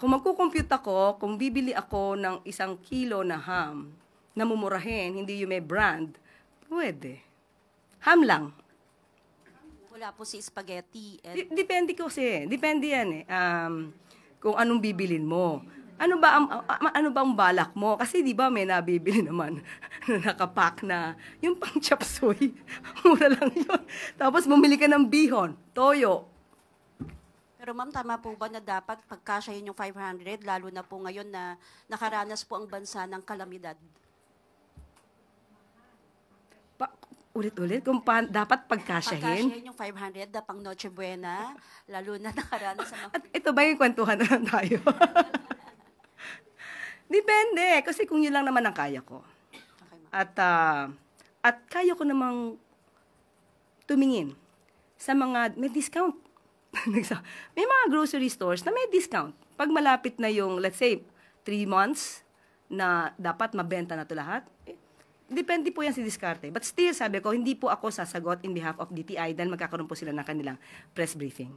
Kung magkukompute ako, kung bibili ako ng 1 kilo na ham, na mumurahin, hindi yung may brand, pwede. Ham lang. Wala po si spaghetti. Depende kasi. Depende yan eh. Kung anong bibilin mo. Ano ba ang balak mo? Kasi di ba may nabibili naman na nakapack na yung pang chop suey. Mura lang yun. Tapos bumili ka ng bihon, toyo. Pero ma'am, tama po ba na dapat pagkasyahin yung 500, lalo na po ngayon na nakaranas po ang bansa ng kalamidad? Ulit-ulit, kung dapat pagkasyahin. Pagkasyahin yung 500 na pang Noche Buena, lalo na nakaranas sa mga... At ito ba yung kwentuhan na lang tayo? Depende, kasi kung yun lang naman ang kaya ko. Okay, ma'am. At kaya ko namang tumingin sa mga may discount. May mga grocery stores na may discount. Pag malapit na yung, let's say, 3 months na dapat mabenta na ito lahat, depende po yan si diskarte. But still, sabi ko, hindi po ako sasagot in behalf of DTI dahil magkakaroon po sila ng kanilang press briefing.